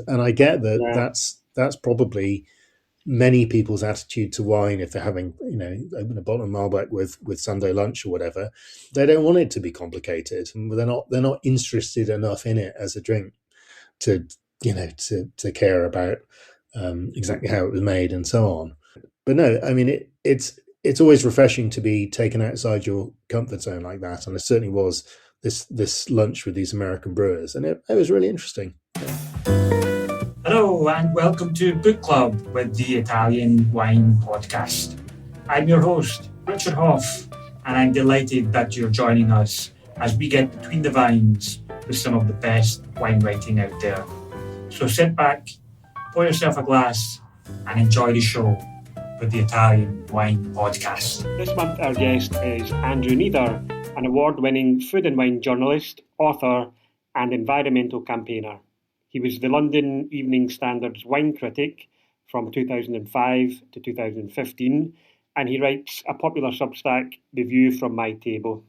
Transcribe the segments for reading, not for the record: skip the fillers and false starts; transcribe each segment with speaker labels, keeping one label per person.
Speaker 1: I get that
Speaker 2: Yeah.
Speaker 1: that's probably many people's attitude to wine. If they're having, open a bottle of Malbec with Sunday lunch or whatever, they don't want it to be complicated, and they're not interested enough in it as a drink to to care about exactly how it was made and so on. But no, I mean it's always refreshing to be taken outside your comfort zone like that, and it certainly was this lunch with these American brewers, and it was really interesting.
Speaker 3: Hello, and welcome to Book Club with the Italian Wine Podcast. I'm your host, Richard Hough, and I'm delighted that you're joining us as we get between the vines with some of the best wine writing out there. So sit back, pour yourself a glass, and enjoy the show with the Italian Wine Podcast.
Speaker 2: This month our guest is Andrew Neather, an award-winning food and wine journalist, author and environmental campaigner. He was the London Evening Standard's wine critic from 2005 to 2015, and he writes a popular Substack, The View from My Table.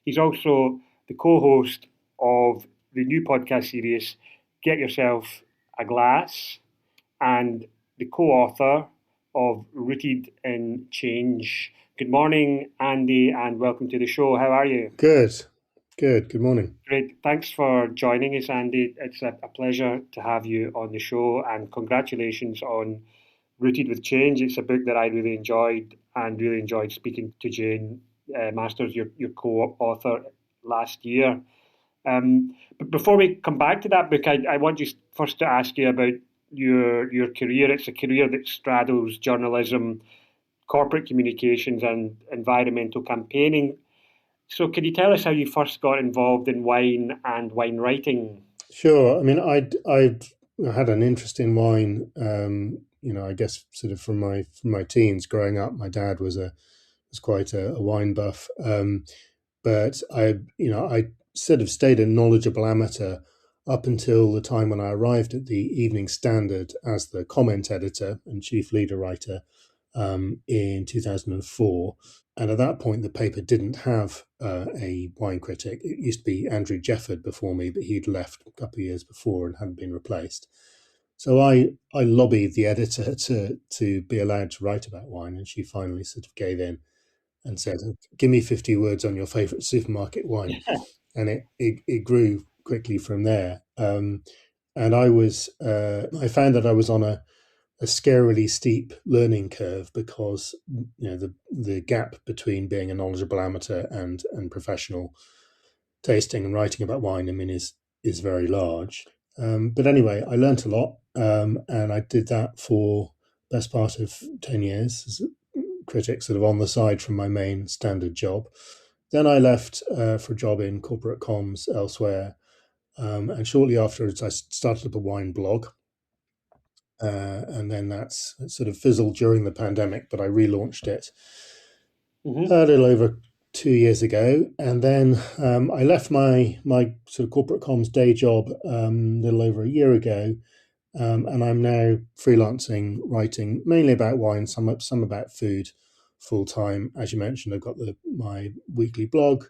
Speaker 2: He's also the co-host of the new podcast series, Get Yourself a Glass, and the co-author of Rooted in Change. Good morning, Andy, and welcome to the show. How are you?
Speaker 1: Good morning.
Speaker 2: Great. Thanks for joining us, Andy. It's a pleasure to have you on the show, and congratulations on Rooted with Change. It's a book that I really enjoyed speaking to Jane Masters, your co-author, last year. But before we come back to that book, I want you first to ask you about your career. It's a career that straddles journalism, corporate communications, and environmental campaigning. So could you tell us how you first got involved in wine and wine writing?
Speaker 1: Sure. I mean, I had an interest in wine, I guess sort of from my teens growing up. My dad was quite a wine buff, but I sort of stayed a knowledgeable amateur up until the time when I arrived at the Evening Standard as the comment editor and chief leader writer in 2004. And at that point, the paper didn't have a wine critic. It used to be Andrew Jefford before me, but he'd left a couple of years before and hadn't been replaced. So I lobbied the editor to be allowed to write about wine, and she finally sort of gave in and said, "Give me 50 words on your favourite supermarket wine." And it grew quickly from there. And I found that I was on a scarily steep learning curve because the gap between being a knowledgeable amateur and professional tasting and writing about wine, I mean, is very large. But anyway, I learnt a lot, and I did that for the best part of 10 years as a critic, sort of on the side from my main standard job. Then I left for a job in corporate comms elsewhere, and shortly afterwards I started up a wine blog. And then that's sort of fizzled during the pandemic, but I relaunched it a little over 2 years ago. And then I left my sort of corporate comms day job a little over a year ago, and I'm now freelancing, writing mainly about wine, some about food, full time. As you mentioned, I've got my weekly blog,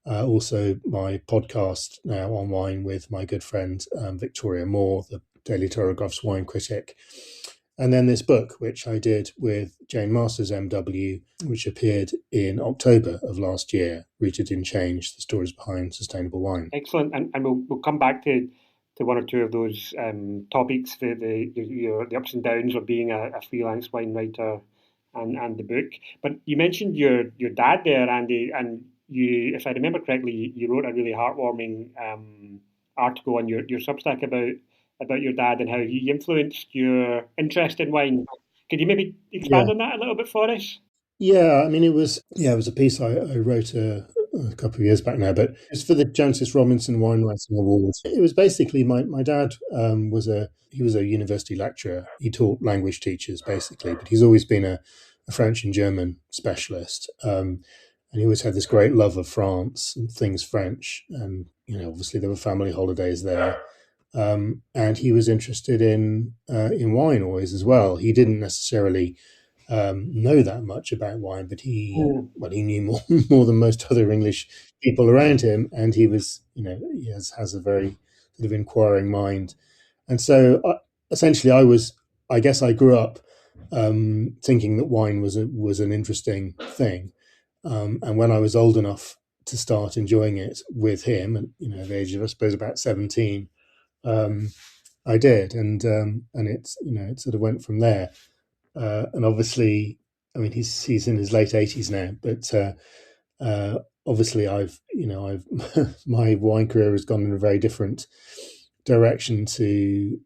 Speaker 1: also my podcast now on wine with my good friend Victoria Moore, the Daily Telegraph's wine critic, and then this book which I did with Jane Masters MW, which appeared in October of last year, Rooted in Change: The Stories Behind Sustainable Wine.
Speaker 2: Excellent, and we'll come back to one or two of those topics, the ups and downs of being a freelance wine writer and the book. But you mentioned your dad there, Andy, and you, if I remember correctly, you wrote a really heartwarming article on your Substack about your dad and how he influenced your interest in wine. Could you maybe expand on that a little bit for us?
Speaker 1: Yeah, I mean, it was a piece I wrote a couple of years back now, but it's for the Jancis Robinson Wine Writing Awards. It was basically my dad was a university lecturer. He taught language teachers basically, but he's always been a French and German specialist. And he always had this great love of France and things French, and obviously there were family holidays there. And he was interested in wine always as well. He didn't necessarily know that much about wine, but he knew more than most other English people around him, and he was he has a very sort of inquiring mind. And so essentially, I guess I grew up thinking that wine was an interesting thing, and when I was old enough to start enjoying it with him, and at the age of I suppose about 17, um, I did, and it's it sort of went from there. And obviously, I mean, he's in his late 80s now, but obviously, I've my wine career has gone in a very different direction to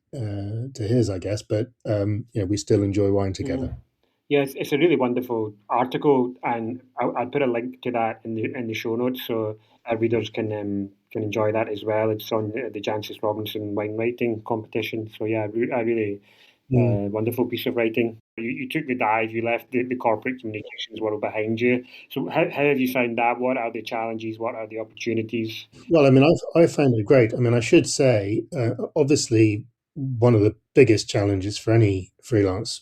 Speaker 1: his, I guess. But we still enjoy wine together.
Speaker 2: Mm-hmm. Yeah, it's a really wonderful article, and I'll put a link to that in the show notes so our readers can enjoy that as well. It's on the Jancis Robinson wine writing competition. So yeah, I really wonderful piece of writing. You took the dive, you left the corporate communications world behind you. So how have you found that? What are the challenges? What are the opportunities?
Speaker 1: Well, I mean, I found it great. I mean, I should say, obviously, one of the biggest challenges for any freelance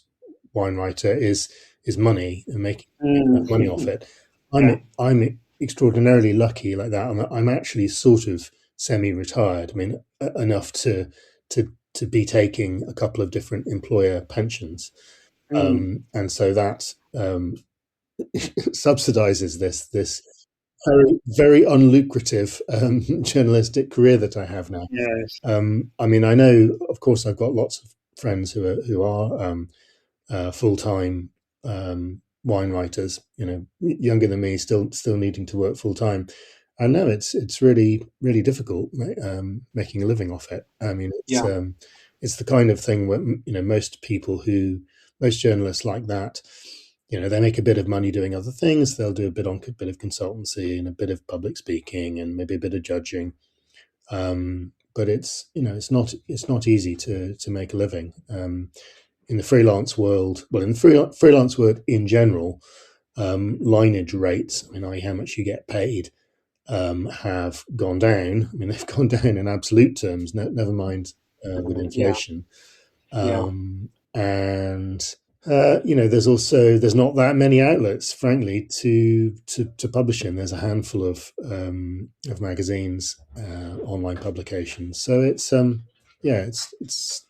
Speaker 1: wine writer is money and making enough money off it. I'm extraordinarily lucky like that. I'm actually sort of semi-retired. I mean, enough to be taking a couple of different employer pensions, and so that subsidizes this very very unlucrative journalistic career that I have now.
Speaker 2: Yes.
Speaker 1: I mean, I know, of course, I've got lots of friends who are full-time wine writers, younger than me, still needing to work full-time. I know it's really really difficult making a living off it. I mean, it's the kind of thing where most journalists like that, they make a bit of money doing other things. They'll do a bit of consultancy and a bit of public speaking and maybe a bit of judging. But it's not easy to make a living. In the freelance world, well, in the freelance world in general, lineage rates, I mean, i.e. how much you get paid, have gone down. I mean, they've gone down in absolute terms, never mind with inflation. And there's not that many outlets, frankly, to publish in. There's a handful of magazines, online publications. So it's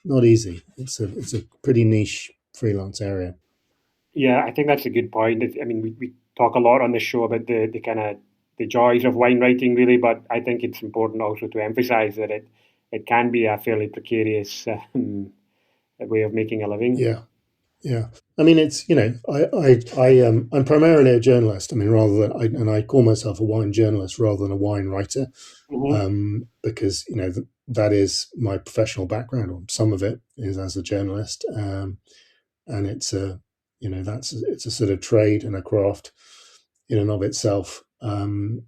Speaker 1: not easy. It's a pretty niche freelance area.
Speaker 2: Yeah, I think that's a good point. I mean, we talk a lot on this show about the kind of the joys of wine writing, really, but I think it's important also to emphasize that it can be a fairly precarious way of making a living.
Speaker 1: Yeah. I mean, it's I'm primarily a journalist. I mean, I call myself a wine journalist rather than a wine writer, because that is my professional background, or some of it is as a journalist, and it's it's a sort of trade and a craft in and of itself. And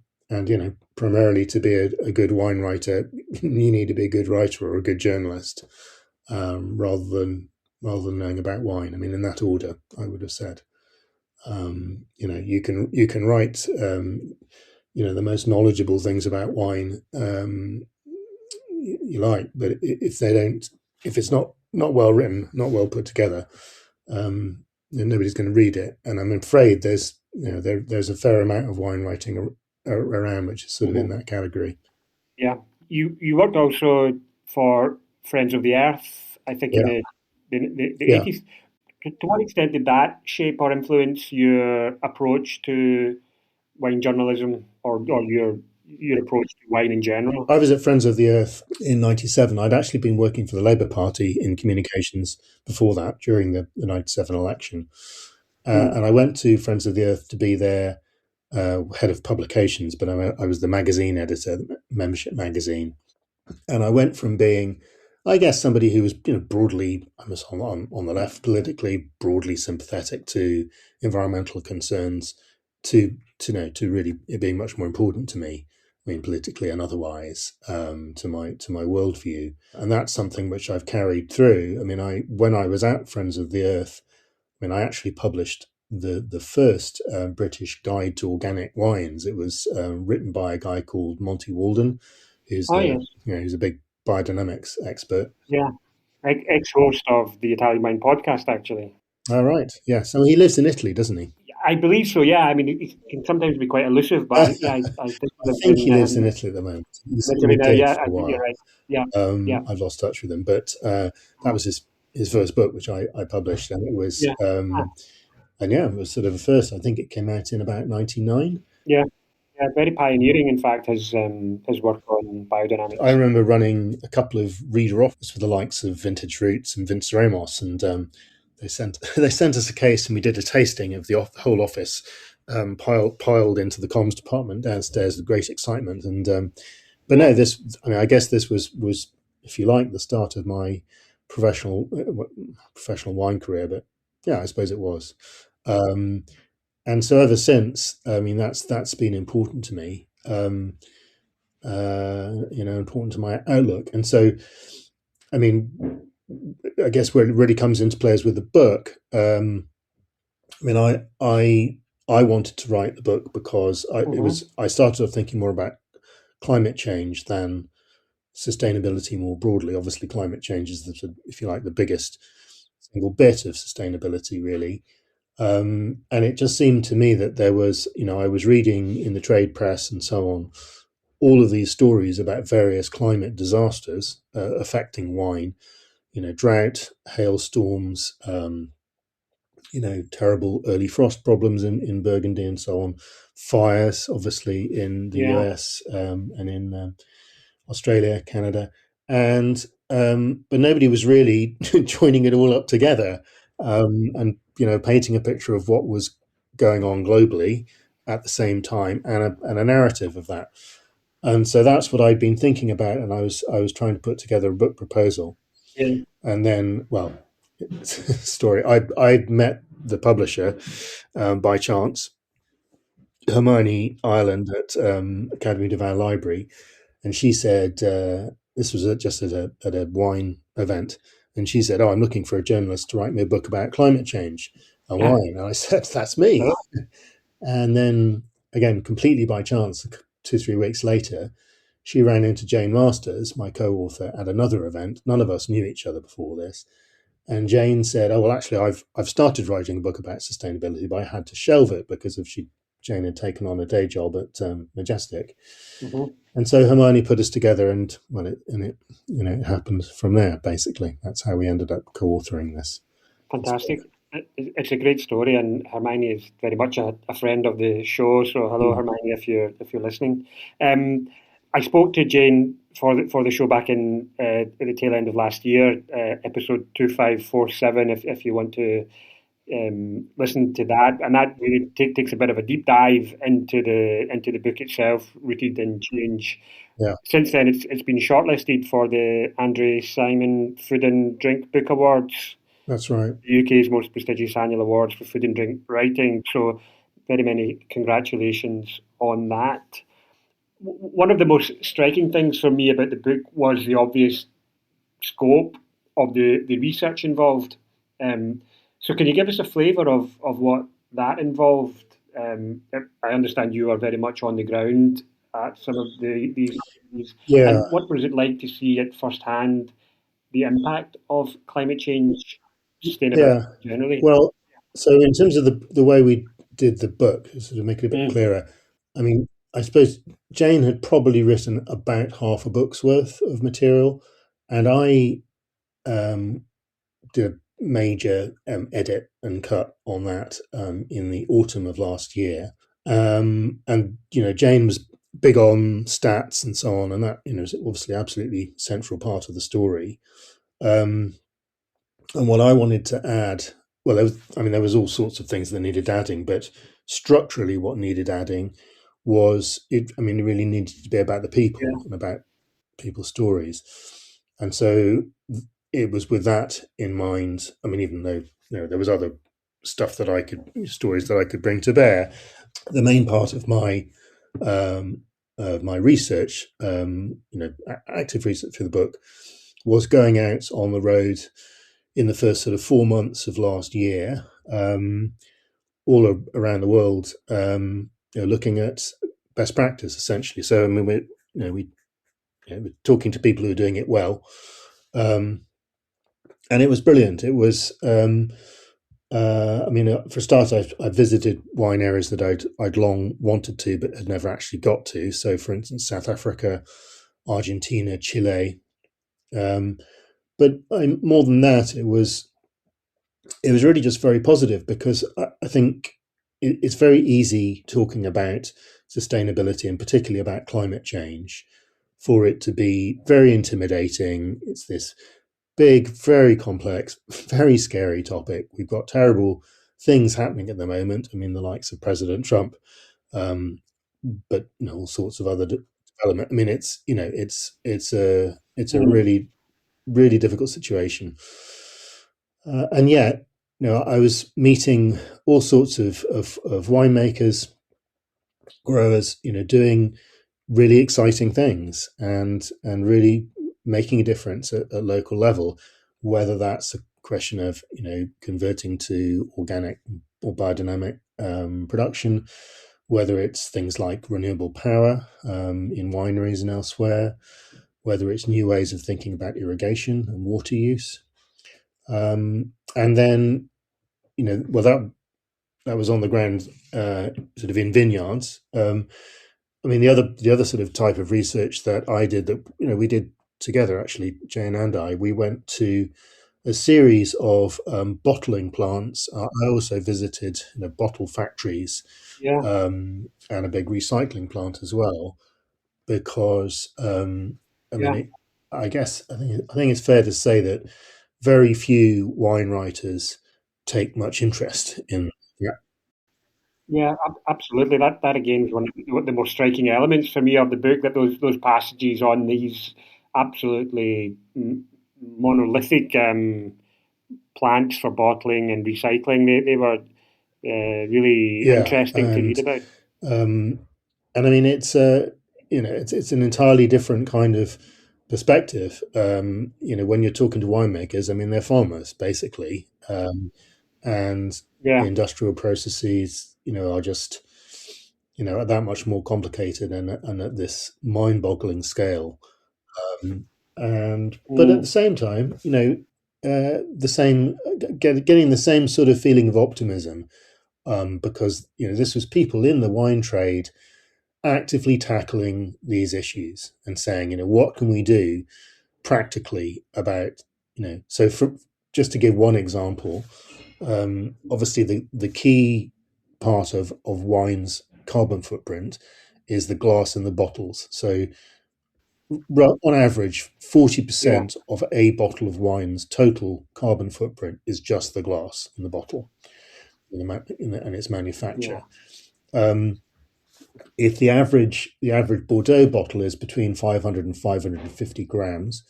Speaker 1: primarily to be a good wine writer, you need to be a good writer or a good journalist, rather than knowing about wine. I mean, in that order, I would have said. You can write, the most knowledgeable things about wine you like, but if it's not well written, not well put together, then nobody's going to read it. And I'm afraid there's a fair amount of wine writing around which is sort of in that category.
Speaker 2: Yeah, you worked also for Friends of the Earth, I think, in the 80s. To what extent did that shape or influence your approach to wine journalism, or your approach to wine in general?
Speaker 1: I was at Friends of the Earth in 97. I'd actually been working for the Labour Party in communications before that, during the 97 election. And I went to Friends of the Earth to be their head of publications, but I was the magazine editor, the membership magazine. And I went from being, I guess, somebody who was broadly, I was on the left, politically broadly sympathetic to environmental concerns, to really it being much more important to me, I mean, politically and otherwise, to my worldview. And that's something which I've carried through. I mean, when I was at Friends of the Earth, I mean, I actually published the first British guide to organic wines. It was written by a guy called Monty Walden, who's who's a big biodynamics expert.
Speaker 2: Yeah, ex-host of the Italian Wine podcast, actually.
Speaker 1: All right. Yes. I mean, he lives in Italy, doesn't he?
Speaker 2: I believe so. Yeah. I mean, it can sometimes be quite elusive, but I
Speaker 1: think he lives in Italy at the moment. He's
Speaker 2: Italy now. Yeah, I think you're right. Yeah.
Speaker 1: I've lost touch with him, but that was his his first book, which I published, and it was
Speaker 2: Yeah.
Speaker 1: and yeah, it was sort of a first. I think it came out in about 99.
Speaker 2: Yeah. Yeah, very pioneering, in fact, his work on
Speaker 1: I
Speaker 2: biodynamics.
Speaker 1: remember running a couple of reader offers for the likes of Vintage Roots and Vince Ramos, and they sent they sent us a case, and we did a tasting of the whole office, piled into the comms department downstairs with great excitement. And but no, this, I mean, I guess this was, if you like, the start of my professional wine career. But yeah, I suppose it was. And so ever since, I mean, that's been important to me. Important to my outlook. And so, I mean, I guess where it really comes into play is with the book. I mean, I wanted to write the book because I started off thinking more about climate change than sustainability more broadly. Obviously, climate change is if you like, the biggest single bit of sustainability, really. And it just seemed to me that there was, I was reading in the trade press and so on, all of these stories about various climate disasters affecting wine, drought, hailstorms, terrible early frost problems in Burgundy and so on, fires, obviously, in the US and in Australia, Canada. And but nobody was really joining it all up together and, painting a picture of what was going on globally at the same time, and a narrative of that. And so that's what I'd been thinking about, and I was trying to put together a book proposal.
Speaker 2: Yeah.
Speaker 1: And then, well, story. I'd met the publisher by chance, Hermione Ireland at Academy de Vin Library, and she said this was just at a wine event, and she said, "Oh, I'm looking for a journalist to write me a book about climate change and wine." And I said, "That's me." And then again, completely by chance, 2-3 weeks later, she ran into Jane Masters, my co-author, at another event. None of us knew each other before this. And Jane said, "Oh, well, actually, I've started writing a book about sustainability, but I had to shelve it because Jane had taken on a day job at Majestic."
Speaker 2: Mm-hmm.
Speaker 1: And so Hermione put us together, and it happened from there. Basically, that's how we ended up co-authoring this.
Speaker 2: Fantastic. It's a great story, and Hermione is very much a friend of the show. So hello, Hermione, if you're listening. I spoke to Jane for the show back in at the tail end of last year, episode 2547. If you want to listen to that, and that really takes a bit of a deep dive into the book itself, rooted in change.
Speaker 1: Yeah.
Speaker 2: Since then, it's been shortlisted for the Andre Simon Food and Drink Book Awards.
Speaker 1: That's right.
Speaker 2: The UK's most prestigious annual awards for food and drink writing. So, very many congratulations on that. One of the most striking things for me about the book was the obvious scope of the research involved. So can you give us a flavour of what that involved? I understand you are very much on the ground at some of these.
Speaker 1: Yeah.
Speaker 2: And what was it like to see at firsthand the impact of climate change, sustainability generally?
Speaker 1: Well, so in terms of the way we did the book, so to make it a bit clearer, I mean, I suppose Jane had probably written about half a book's worth of material, and I did a major edit and cut on that in the autumn of last year. And Jane was big on stats and so on, and that is obviously absolutely central part of the story. And what I wanted to add, well, there was all sorts of things that needed adding, but structurally, what needed adding was it really needed to be about the people and about people's stories. And so it was with that in mind. I mean, even though there was other stuff stories that I could bring to bear, the main part of my research, active research for the book, was going out on the road in the first sort of 4 months of last year, all around the world, looking at best practice essentially. So I mean, we're talking to people who are doing it well, and it was brilliant. It was, for a start, I visited wine areas that I'd long wanted to, but had never actually got to. So, for instance, South Africa, Argentina, Chile. But more than that, it was really just very positive, because I think it's very easy talking about sustainability, and particularly about climate change, for it to be very intimidating. It's this big, very complex, very scary topic. We've got terrible things happening at the moment. I mean, the likes of President Trump, but all sorts of other development. I mean, it's a really, really difficult situation, and yet, I was meeting all sorts of winemakers, growers, doing really exciting things, and really making a difference at local level, whether that's a question of converting to organic or biodynamic production, whether it's things like renewable power in wineries and elsewhere, whether it's new ways of thinking about irrigation and water use, and then well, that was on the ground, sort of in vineyards. I mean, the other sort of type of research that I did, that we did together, actually, Jane and I, we went to a series of bottling plants. I also visited bottle factories,
Speaker 2: Yeah.
Speaker 1: and a big recycling plant as well, because I
Speaker 2: Yeah.
Speaker 1: mean, I think it's fair to say that very few wine writers take much interest in. Yeah,
Speaker 2: Yeah, absolutely. That again is one of the more striking elements for me of the book. That those passages on these absolutely monolithic plants for bottling and recycling, they were really
Speaker 1: yeah,
Speaker 2: interesting to read about.
Speaker 1: and I mean, it's an entirely different kind of perspective. When you're talking to winemakers, I mean, they're farmers basically, and
Speaker 2: Yeah,
Speaker 1: industrial processes, are just that much more complicated, and at this mind-boggling scale. And but at the
Speaker 2: mm,
Speaker 1: same time, the same getting the same sort of feeling of optimism, because this was people in the wine trade actively tackling these issues and saying, what can we do practically about, so just to give one example, obviously the key part of wine's carbon footprint is the glass in the bottles. So on average,
Speaker 2: yeah,
Speaker 1: 40% of a bottle of wine's total carbon footprint is just the glass in the bottle and its
Speaker 2: yeah,
Speaker 1: manufacture. Um, if the average Bordeaux bottle is between 500 and 550 grams,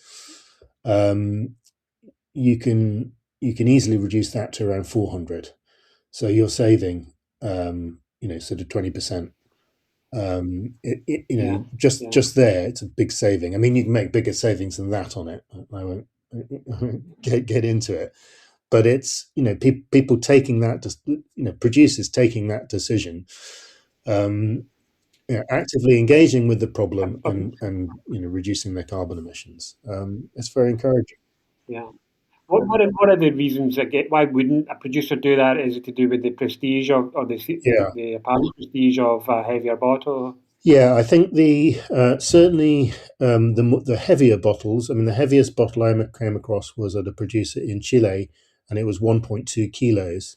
Speaker 1: um, you can easily reduce that to around 400. So you're saving, sort of 20%.
Speaker 2: yeah, yeah.
Speaker 1: Just there, it's a big saving. I mean, you can make bigger savings than that on it. I won't get into it, but it's people taking that, producers taking that decision, um, actively engaging with the problem,
Speaker 2: But,
Speaker 1: and reducing their carbon emissions. It's very encouraging.
Speaker 2: yeah. What are the reasons that why wouldn't a producer do that? Is it to do with the prestige of, or
Speaker 1: Yeah,
Speaker 2: the apparent prestige of a heavier bottle?
Speaker 1: yeah. I think the certainly the heavier bottles. I mean, the heaviest bottle I came across was at a producer in Chile, and it was 1.2 kilos.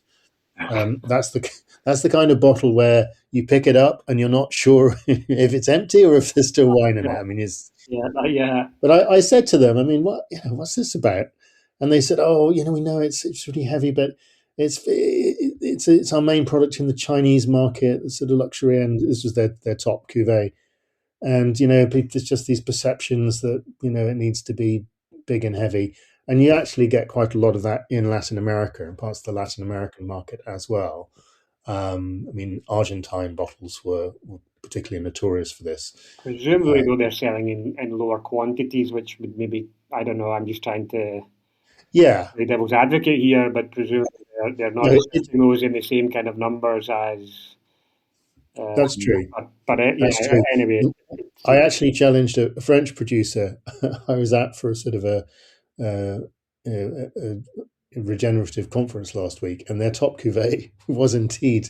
Speaker 1: That's the kind of bottle where you pick it up and you're not sure if it's empty or if there's still wine in it.
Speaker 2: Yeah,
Speaker 1: I mean, it's
Speaker 2: yeah, yeah,
Speaker 1: but I said to them, I mean, what's this about? And they said, oh, we know it's really heavy, but it's our main product in the Chinese market, the sort of luxury end. This was their top cuvee, and there's just these perceptions that it needs to be big and heavy, and you actually get quite a lot of that in Latin America and parts of the Latin American market as well. I mean, Argentine bottles were particularly notorious for this.
Speaker 2: presumably, though, they're selling in lower quantities, which would maybe, I don't know, I'm just trying to
Speaker 1: Yeah,
Speaker 2: play devil's advocate here, but presumably they're not
Speaker 1: no,
Speaker 2: accepting those in the same kind of numbers as.
Speaker 1: that's true.
Speaker 2: Yeah,
Speaker 1: That's true.
Speaker 2: anyway,
Speaker 1: I
Speaker 2: it's,
Speaker 1: actually challenged a French producer I was at for a sort of uh, a regenerative conference last week, and their top cuvee was indeed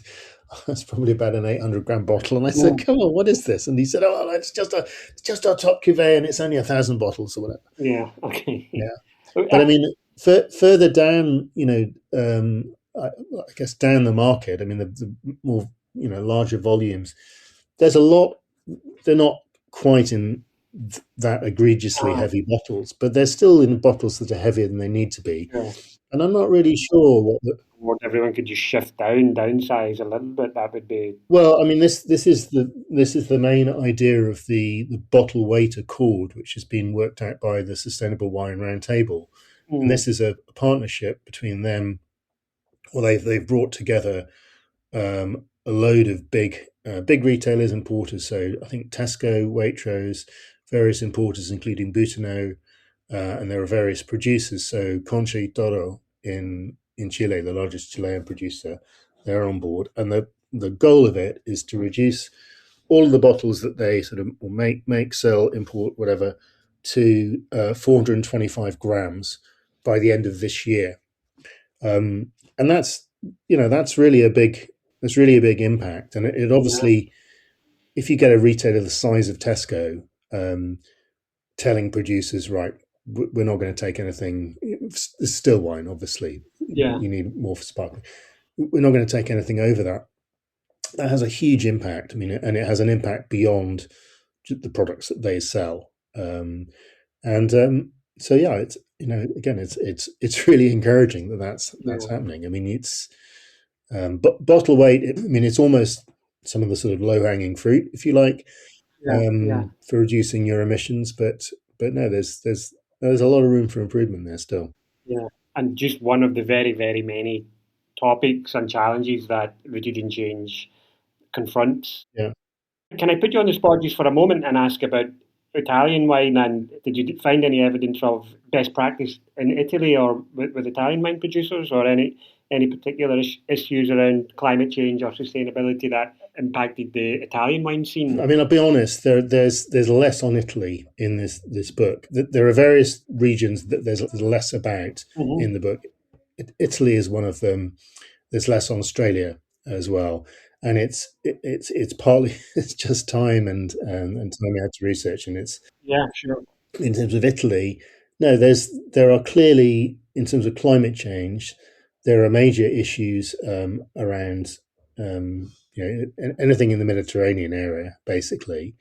Speaker 1: that's probably about an 800-gram bottle. And I said,
Speaker 2: mm,
Speaker 1: "Come on, what is this?" And he said, "Oh, it's just our top cuvee, and it's only 1,000 bottles or whatever."
Speaker 2: yeah, okay.
Speaker 1: Yeah. But I mean, further down, I guess down the market, I mean, the more larger volumes. There's a lot. They're not quite in that egregiously
Speaker 2: Ah,
Speaker 1: heavy bottles, but they're still in bottles that are heavier than they need to be.
Speaker 2: sure.
Speaker 1: And I'm not really sure what the.
Speaker 2: What everyone could just shift downsize a little bit. That would be.
Speaker 1: Well, I mean, this is the main idea of the bottle weight accord, which has been worked out by the Sustainable Wine Roundtable, and
Speaker 2: Mm,
Speaker 1: this is a partnership between them. Well, they've brought together a load of big retailers and porters. So I think Tesco, Waitrose, various importers, including Boutonneau, and there are various producers. So Concha y Toro in Chile, the largest Chilean producer, they're on board, and the goal of it is to reduce all of the bottles that they sort of make, sell, import, whatever, to 425 grams by the end of this year. And that's really a big impact. And it
Speaker 2: yeah,
Speaker 1: obviously, if you get a retailer the size of Tesco telling producers, right, we're not going to take anything, it's still wine, obviously,
Speaker 2: yeah,
Speaker 1: you need more for sparkling. We're not going to take anything over that. That has a huge impact. I mean, and it has an impact beyond the products that they sell. And so yeah, it's again, it's really encouraging that that's
Speaker 2: yeah,
Speaker 1: happening. I mean, but bottle weight. I mean, it's almost some of the sort of low hanging fruit, if you like,
Speaker 2: yeah, yeah,
Speaker 1: for reducing your emissions. But no, there's a lot of room for improvement there still.
Speaker 2: yeah. And just one of the very, very many topics and challenges that reducing change confronts.
Speaker 1: Yeah.
Speaker 2: Can I put you on the spot just for a moment and ask about Italian wine? And did you find any evidence of best practice in Italy or with Italian wine producers, or any particular issues around climate change or sustainability that impacted the Italian wine scene?
Speaker 1: I mean, I'll be honest. There's less on Italy in this book. There are various regions that there's less about
Speaker 2: Hmm.
Speaker 1: in the book. Italy is one of them. There's less on Australia as well, and it's partly it's just time and time we had to research, and it's
Speaker 2: Yeah, sure.
Speaker 1: in terms of Italy. No, there are clearly, in terms of climate change, there are major issues around anything in the Mediterranean area, basically,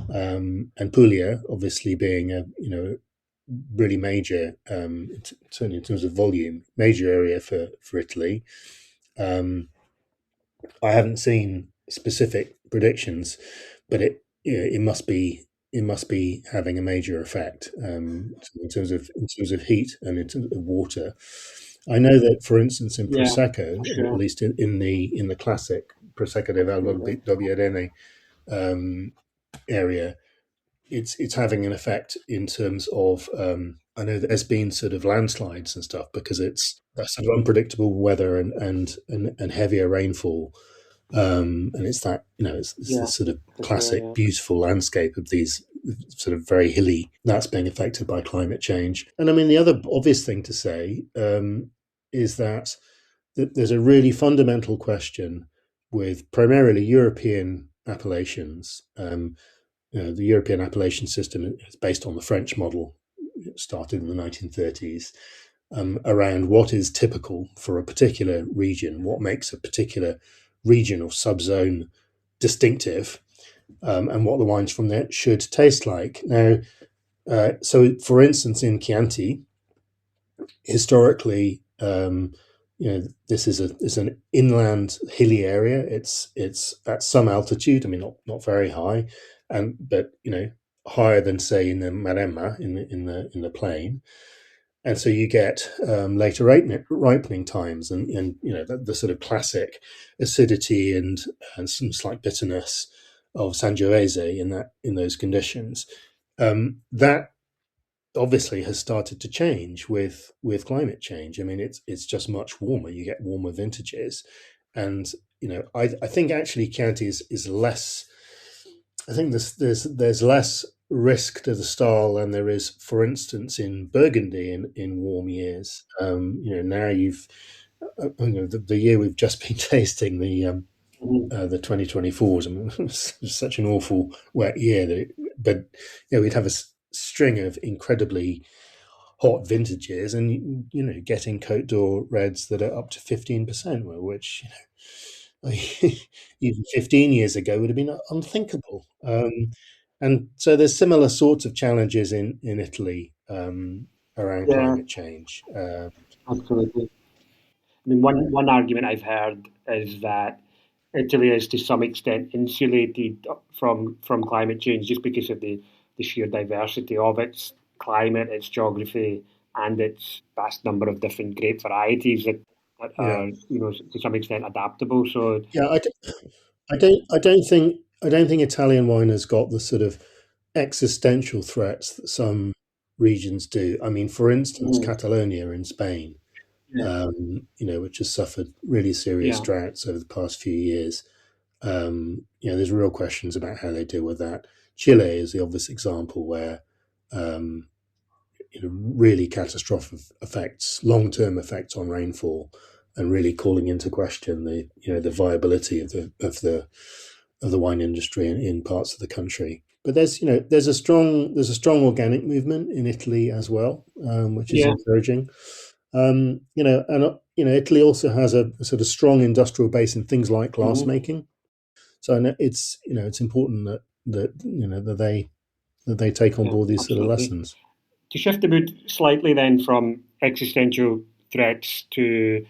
Speaker 1: and Puglia, obviously being a really major, certainly in terms of volume, major area for Italy. Um, I haven't seen specific predictions, but it must be having a major effect in terms of heat and in terms of water. I know that, for instance, in
Speaker 2: Yeah,
Speaker 1: Prosecco,
Speaker 2: for
Speaker 1: or at
Speaker 2: sure.
Speaker 1: least in the classic Prosecco de Valdobbiadene area, it's having an effect in terms of. I know that there's been sort of landslides and stuff because it's that sort of unpredictable weather and heavier rainfall, and it's that it's
Speaker 2: Yeah,
Speaker 1: the sort of
Speaker 2: for sure.
Speaker 1: classic
Speaker 2: Yeah,
Speaker 1: beautiful landscape of these sort of very hilly that's being affected by climate change. And I mean, the other obvious thing to say is that there's a really fundamental question with primarily European appellations. The European appellation system is based on the French model, started in the 1930s, around what is typical for a particular region, what makes a particular region or subzone distinctive, and what the wines from there should taste like. Now, so for instance, in Chianti, historically, this is an inland hilly area. It's at some altitude. I mean, not very high, but higher than say in the Maremma in the plain. And so you get later ripening times, and the sort of classic acidity and some slight bitterness of Sangiovese in those conditions. That obviously has started to change with climate change. I mean, it's just much warmer. You get warmer vintages, and I think actually Chianti is less. I think there's less risk to the style than there is, for instance, in Burgundy in warm years. Now the year we've just been tasting
Speaker 2: mhm,
Speaker 1: the 2024s. I mean, it's such an awful wet year but we'd have a string of incredibly hot vintages, and getting Cote d'Or reds that are up to 15%, which even 15 years ago would have been unthinkable. And so there's similar sorts of challenges in Italy around
Speaker 2: Yeah,
Speaker 1: climate change.
Speaker 2: absolutely. I mean, one argument I've heard is that Italy is to some extent insulated from climate change just because of the sheer diversity of its climate, its geography, and its vast number of different grape varieties that
Speaker 1: Yeah,
Speaker 2: are, to some extent adaptable. So,
Speaker 1: yeah. I don't think Italian wine has got the sort of existential threats that some regions do. I mean, for instance,
Speaker 2: mm,
Speaker 1: Catalonia in Spain,
Speaker 2: yeah,
Speaker 1: which has suffered really serious
Speaker 2: yeah,
Speaker 1: droughts over the past few years. There's real questions about how they deal with that. Chile is the obvious example where um, really catastrophic effects, long-term effects on rainfall, and really calling into question the viability of the wine industry in parts of the country. But there's a strong organic movement in Italy as well, which is
Speaker 2: yeah,
Speaker 1: encouraging. Italy also has a sort of strong industrial base in things like
Speaker 2: hmm,
Speaker 1: glassmaking. So it's important that they take on
Speaker 2: yeah,
Speaker 1: board these sort of
Speaker 2: absolutely.
Speaker 1: lessons.
Speaker 2: To shift the mood slightly then from existential threats to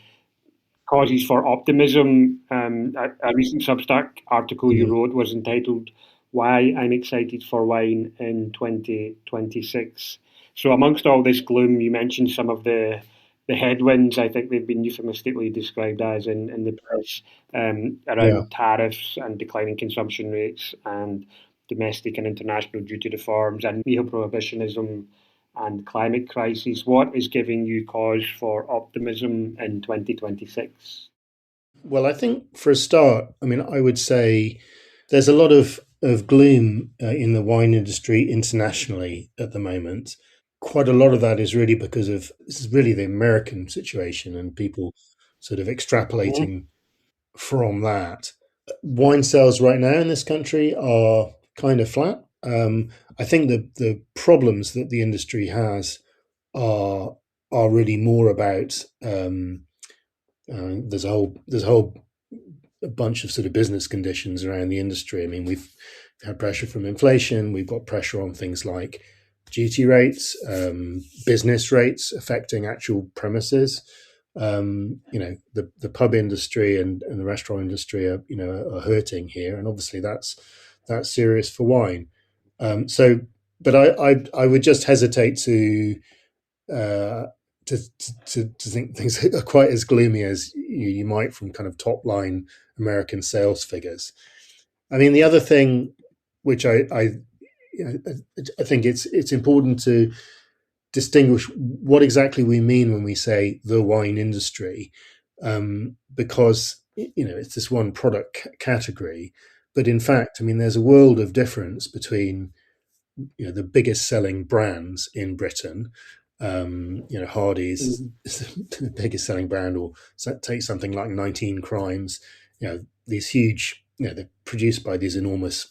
Speaker 2: causes for optimism. A recent Substack article you
Speaker 1: Mm,
Speaker 2: wrote was entitled "Why I'm Excited for Wine in 2026." So, amongst all this gloom, you mentioned some of the headwinds. I think they've been euphemistically described as in the press
Speaker 1: yeah.
Speaker 2: around tariffs and declining consumption rates and domestic and international duty reforms and neo-prohibitionism and climate crisis. What is giving you cause for optimism in 2026?
Speaker 1: Well, I think for a start, I mean, I would say there's a lot of gloom in the wine industry internationally at the moment. Quite a lot of that is really because of this is really the American situation and people sort of
Speaker 2: Mhm.
Speaker 1: extrapolating from that. Wine sales right now in this country are kind of flat. I think the problems that the industry has are are really more about there's a whole bunch of sort of business conditions around the industry. I mean, we've had pressure from inflation. We've got pressure on things like duty rates, business rates affecting actual premises. The pub industry and the restaurant industry are hurting here, and obviously that's serious for wine. But I would just hesitate uh, to think things are quite as gloomy as you might from kind of top line American sales figures. I mean, the other thing which I think it's important to distinguish what exactly we mean when we say the wine industry, because it's this one product category, but in fact, I mean, there's a world of difference between the biggest selling brands in Britain. Hardy's
Speaker 2: Mm.
Speaker 1: is the biggest selling brand, or take something like 19 Crimes. These huge. They're produced by these enormous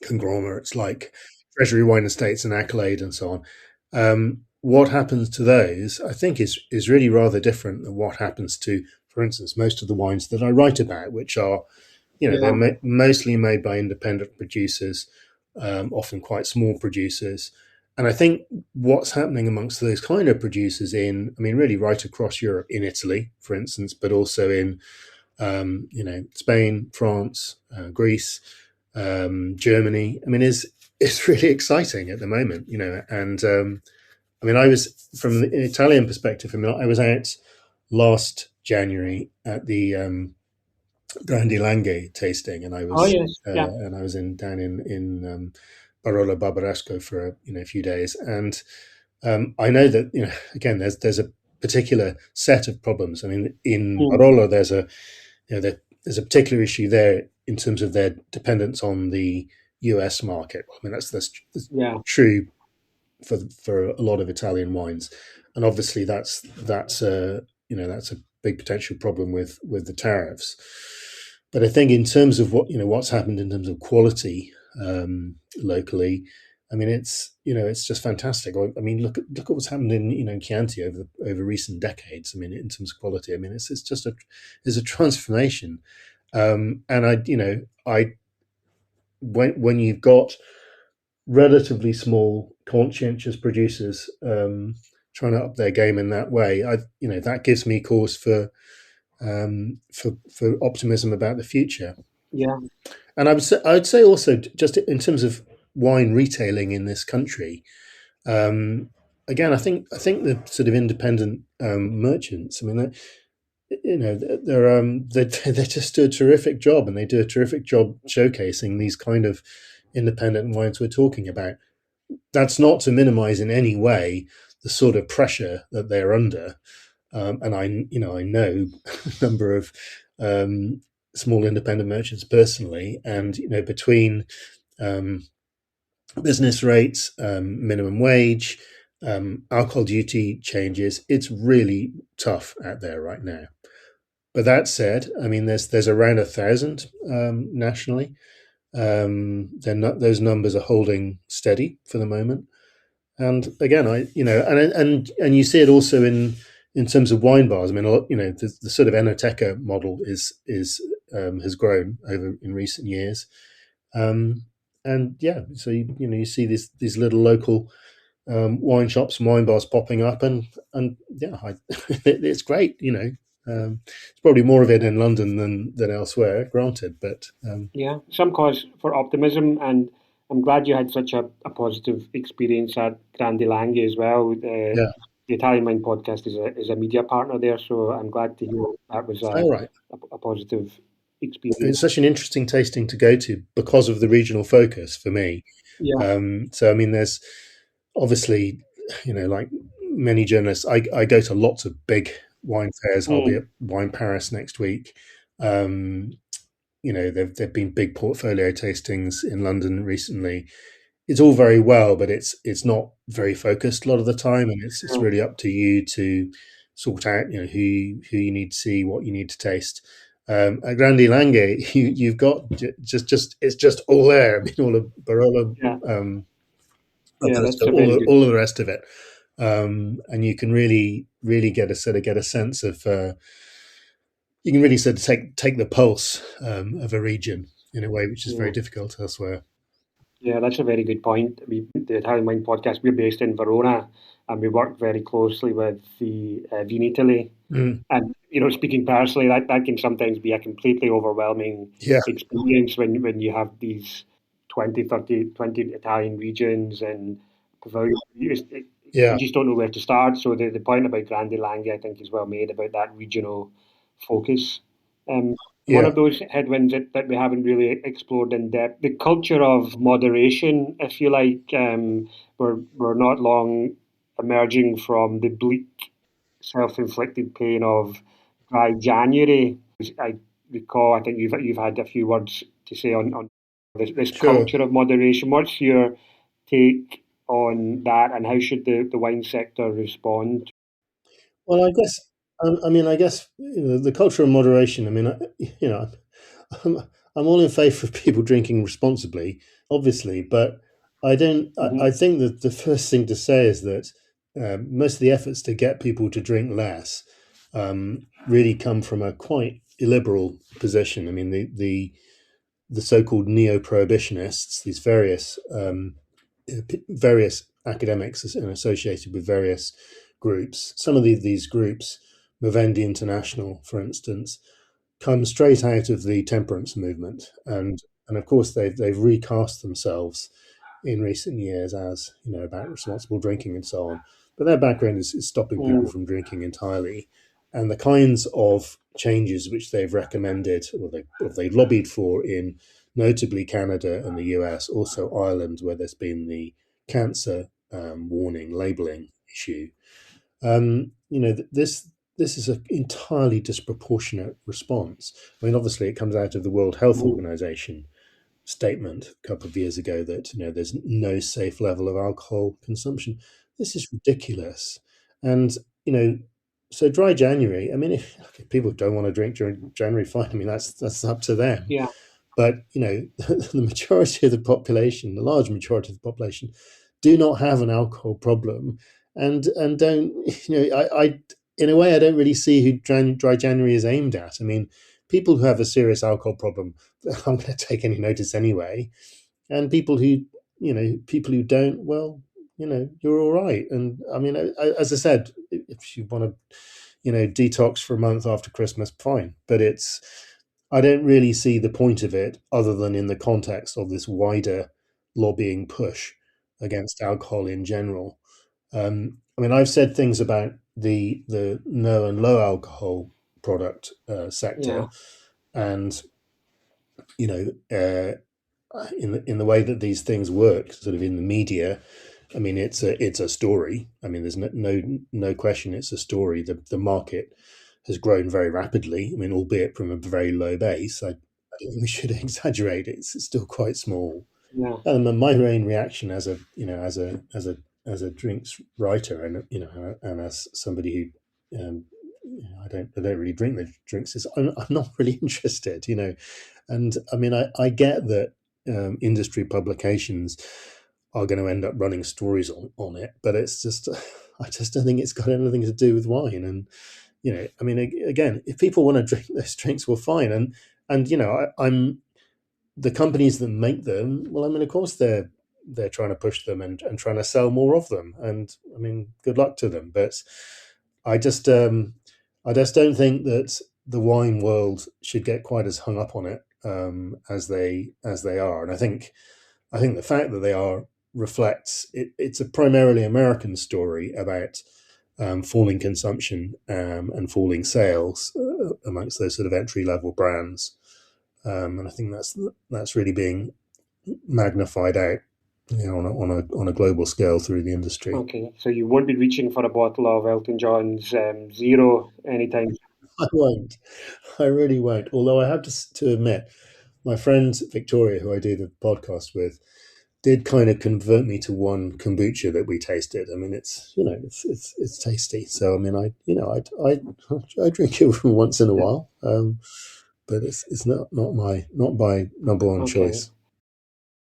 Speaker 1: conglomerates like Treasury Wine Estates and Accolade and so on. What happens to those, I think, is really rather different than what happens to, for instance, most of the wines that I write about, which are they're
Speaker 2: Yeah.
Speaker 1: mostly made by independent producers, often quite small producers. And I think what's happening amongst those kind of producers I mean, really right across Europe, in Italy, for instance, but also in, Spain, France, Greece, Germany. I mean, is really exciting at the moment, And I mean, I was from an Italian perspective. I mean, I was out last January at the Grandi Langhe tasting, and I
Speaker 2: Oh
Speaker 1: was
Speaker 2: yes. Yeah.
Speaker 1: in down in Barolo Barbaresco for a few days, and I know that again there's a particular set of problems. I mean, in
Speaker 2: Mm.
Speaker 1: Barolo there's a particular issue there in terms of their dependence on the US market. I mean, that's
Speaker 2: Yeah.
Speaker 1: true for a lot of Italian wines, and obviously that's a big potential problem with the tariffs. But I think in terms of what's happened in terms of quality locally, I mean, it's just fantastic. I mean, look at what's happened in Chianti over recent decades. I mean, in terms of quality, I mean, it's just a transformation. And I when you've got relatively small, conscientious producers trying to up their game in that way, that gives me cause for optimism about the future.
Speaker 2: Yeah.
Speaker 1: And I'd say also, just in terms of wine retailing in this country, again, I think the sort of independent merchants. I mean, they just do a terrific job, and they do a terrific job showcasing these kind of independent wines we're talking about. That's not to minimise in any way the sort of pressure that they're under. And I know a number of small independent merchants personally, and between business rates, minimum wage, alcohol duty changes, it's really tough out there right now. But that said, I mean, there's around 1,000 nationally. Those numbers are holding steady for the moment. And again, and you see it also in terms of wine bars. I mean, the sort of Enoteca model has grown over in recent years. And yeah, so you see these little local wine shops and wine bars popping up, and yeah, it's great. It's probably more of it in London than elsewhere, granted, but
Speaker 2: Yeah, some cause for optimism, and I'm glad you had such a positive experience at Grande Langhe as well.
Speaker 1: yeah,
Speaker 2: The Italian Mind podcast is a media partner there, so I'm glad to hear that was
Speaker 1: all right.
Speaker 2: a positive
Speaker 1: It's
Speaker 2: experience.
Speaker 1: such an interesting tasting to go to because of the regional focus for me.
Speaker 2: Yeah.
Speaker 1: So I mean, there's obviously, like many journalists, I go to lots of big wine fairs. I'll be
Speaker 2: Mm.
Speaker 1: at Wine Paris next week. There've been big portfolio tastings in London recently. It's all very well, but it's not very focused a lot of the time, and it's
Speaker 2: Sure.
Speaker 1: really up to you to sort out who you need to see, what you need to taste. At Grande Langhe, you've got just it's just all there. I mean, all of Barolo,
Speaker 2: Yeah. Yeah, that's
Speaker 1: Averso,
Speaker 2: a very good.
Speaker 1: all of the rest of it, and you can really get a sense of. You can really sort of take the pulse of a region in a way which is very
Speaker 2: Yeah.
Speaker 1: difficult elsewhere.
Speaker 2: Yeah, that's a very good point. The Italian Mind podcast, we're based in Verona, and we work very closely with the Vinitaly.
Speaker 1: Mm,
Speaker 2: And speaking personally, that can sometimes be a completely overwhelming
Speaker 1: yeah,
Speaker 2: experience when you have these 20, 30, 20 Italian regions and pavilions. You
Speaker 1: yeah,
Speaker 2: just don't know where to start. So the point about Grande Langhe, I think, is well made about that regional focus. One
Speaker 1: yeah.
Speaker 2: of those headwinds that we haven't really explored in depth, the culture of moderation, if you like. We're not long emerging from the bleak self-inflicted pain of dry January. I recall, I think you've had a few words to say on this
Speaker 1: Sure.
Speaker 2: culture of moderation. What's your take on that, and how should the wine sector respond?
Speaker 1: Well, I guess the culture of moderation. I mean, I'm, I'm all in favour of people drinking responsibly, obviously, but I don't. I
Speaker 2: Hmm.
Speaker 1: think that the first thing to say is that most of the efforts to get people to drink less really come from a quite illiberal position. I mean, the so-called neo-prohibitionists, these various academics and associated with various groups. Some of these groups, Movendi International, for instance, come straight out of the temperance movement, and of course they've recast themselves in recent years as about responsible drinking and so on. But their background is stopping people
Speaker 2: Mm.
Speaker 1: from drinking entirely, and the kinds of changes which they've recommended or they lobbied for in notably Canada and the US, also Ireland, where there's been the cancer warning labeling issue. This is an entirely disproportionate response. I mean, obviously, it comes out of the World Health
Speaker 2: Mm.
Speaker 1: Organization statement a couple of years ago that there's no safe level of alcohol consumption. This is ridiculous, and so dry January. I mean, if people don't want to drink during January, fine. I mean, that's up to them.
Speaker 2: Yeah.
Speaker 1: But the majority of the population, the large majority of the population, do not have an alcohol problem, and don't I in a way I don't really see who Dry January is aimed at. I mean, people who have a serious alcohol problem aren't going to take any notice anyway, and people who don't, well, you're all right. And I mean, as I said, if you want to detox for a month after Christmas, fine. But I don't really see the point of it other than in the context of this wider lobbying push against alcohol in general. I mean, I've said things about the no and low alcohol product
Speaker 2: Yeah.
Speaker 1: sector, and you know, in the way that these things work, sort of in the media. I mean, it's a story. I mean, there's no question it's a story. The market has grown very rapidly. I mean, albeit from a very low base. I don't think we should exaggerate it. It's still quite small.
Speaker 2: Yeah.
Speaker 1: And my main reaction as a drinks writer, and and as somebody who I don't really drink the drinks, is I'm not really interested. And I mean, I get that industry publications are going to end up running stories on it, but it's just I just don't think it's got anything to do with wine. And I mean, again, if people want to drink those drinks, well, fine. And I'm the companies that make them. Well, I mean, of course they're trying to push them and trying to sell more of them. And I mean, good luck to them. But I just I just don't think that the wine world should get quite as hung up on it as they are. And I think the fact that they are reflects it's a primarily American story about falling consumption and falling sales amongst those sort of entry level brands, and I think that's really being magnified out, on a global scale through the industry.
Speaker 2: Okay. So you won't be reaching for a bottle of Elton John's Zero anytime.
Speaker 1: I won't. I really won't. Although I have to admit, my friend Victoria, who I do the podcast with, did kind of convert me to one kombucha that we tasted. I mean, it's tasty. So I mean, I drink it once in a while, but it's not my number one
Speaker 2: Okay.
Speaker 1: choice.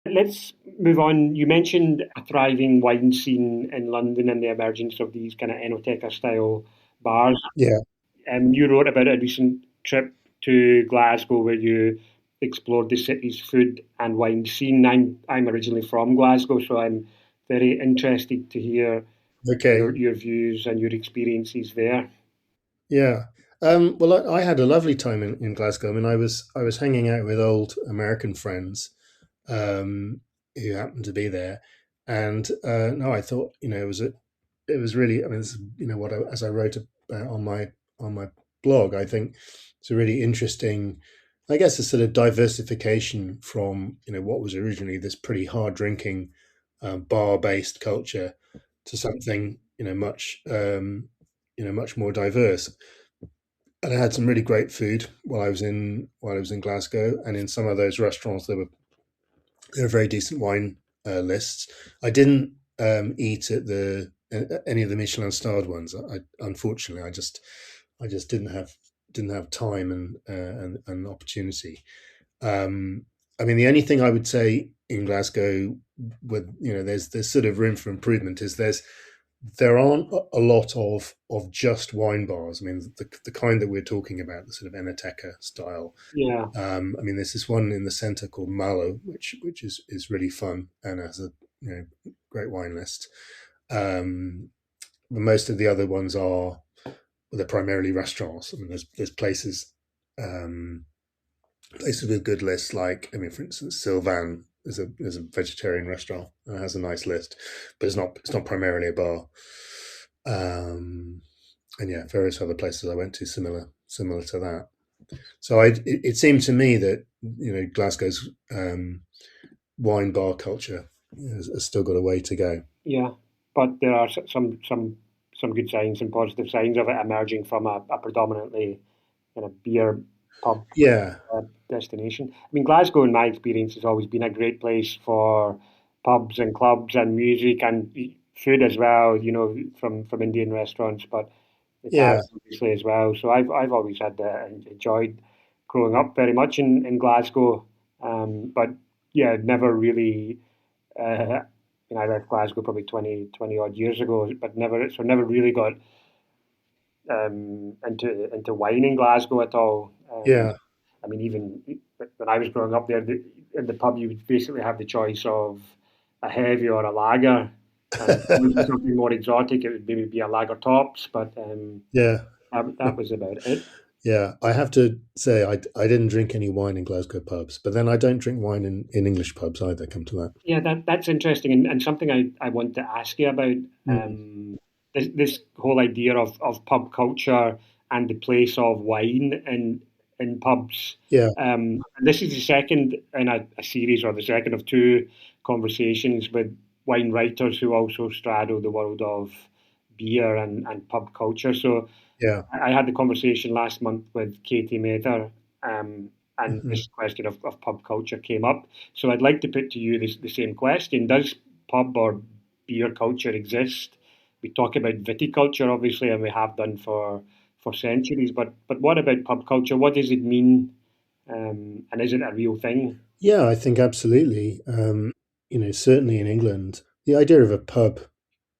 Speaker 2: Let's move on. You mentioned a thriving wine scene in London and the emergence of these kind of Enoteca style bars.
Speaker 1: Yeah.
Speaker 2: You wrote about a recent trip to Glasgow where you explored the city's food and wine scene. I'm originally from Glasgow, so I'm very interested to hear
Speaker 1: Okay.
Speaker 2: your views and your experiences there.
Speaker 1: Yeah. Well, I had a lovely time in Glasgow. I mean, I was hanging out with old American friends who happened to be there, and no, I thought it was really. I mean, this, as I wrote about on my blog, I think it's a really interesting. I guess a sort of diversification from what was originally this pretty hard drinking bar based culture to something much more diverse. And I had some really great food while I was in Glasgow, and in some of those restaurants there were very decent wine lists. I didn't eat at the any of the Michelin starred ones. Unfortunately I just didn't have time and opportunity. I mean, the only thing I would say in Glasgow, with there's sort of room for improvement, is there aren't a lot of just wine bars. I mean, the kind that we're talking about, the sort of Enoteca style.
Speaker 2: Yeah,
Speaker 1: I mean, there's this one in the centre called Malo, which is really fun and has a great wine list. But most of the other ones they're primarily restaurants. I mean, there's places with good lists, like, I mean, for instance, Sylvan is a vegetarian restaurant and has a nice list, but it's not primarily a bar. And yeah, various other places I went to similar to that. So it seemed to me that Glasgow's wine bar culture has still got a way to go.
Speaker 2: yeah. But there are some good signs and positive signs of it emerging from a predominantly kind of beer pub
Speaker 1: Yeah,
Speaker 2: destination. I mean, Glasgow, in my experience, has always been a great place for pubs and clubs and music and food as well. From Indian restaurants, but Italian
Speaker 1: yeah,
Speaker 2: obviously as well. So I've always had enjoyed growing up very much in Glasgow. But yeah, never really. I left Glasgow probably 20 odd years ago, but never really got into wine in Glasgow at all.
Speaker 1: Yeah,
Speaker 2: I mean, even when I was growing up there, in the pub, you would basically have the choice of a heavy or a lager. And if you wanted something more exotic, it would maybe be a lager tops, but
Speaker 1: yeah,
Speaker 2: that was about it.
Speaker 1: yeah. I have to say, I didn't drink any wine in Glasgow pubs, but then I don't drink wine in English pubs either. Come to that.
Speaker 2: Yeah, that's interesting, and something I want to ask you about.
Speaker 1: Mm.
Speaker 2: This whole idea of pub culture and the place of wine in pubs.
Speaker 1: Yeah,
Speaker 2: And this is the second in a series, or the second of two conversations with wine writers who also straddle the world of beer and pub culture. So
Speaker 1: yeah,
Speaker 2: I had the conversation last month with Katie Mather, and
Speaker 1: hmm
Speaker 2: this question of pub culture came up. So I'd like to put to you the same question. Does pub or beer culture exist? We talk about viticulture, obviously, and we have done for centuries, but what about pub culture? What does it mean? And is it a real thing?
Speaker 1: yeah. I think absolutely. Certainly in England, the idea of a pub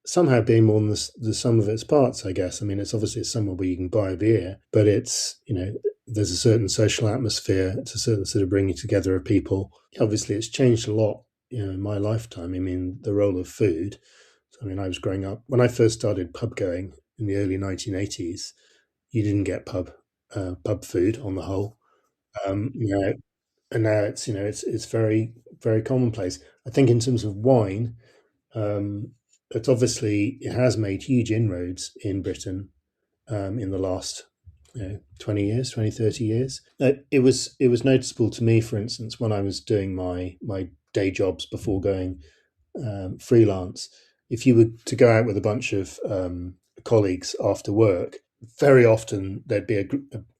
Speaker 1: somehow being more than the sum of its parts, I guess. I mean, it's obviously somewhere where you can buy a beer, but there's a certain social atmosphere. It's a certain sort of bringing together of people. Obviously, it's changed a lot, in my lifetime. I mean, the role of food. I mean, I was growing up when I first started pub going in the early 1980s. You didn't get pub food on the whole. Um, you know, and now it's very very commonplace. I think in terms of wine, um, it has made huge inroads in Britain in the last 20 years, 20, 30 years. It was noticeable to me, for instance, when I was doing my day jobs before going freelance. If you were to go out with a bunch of colleagues after work, very often there'd be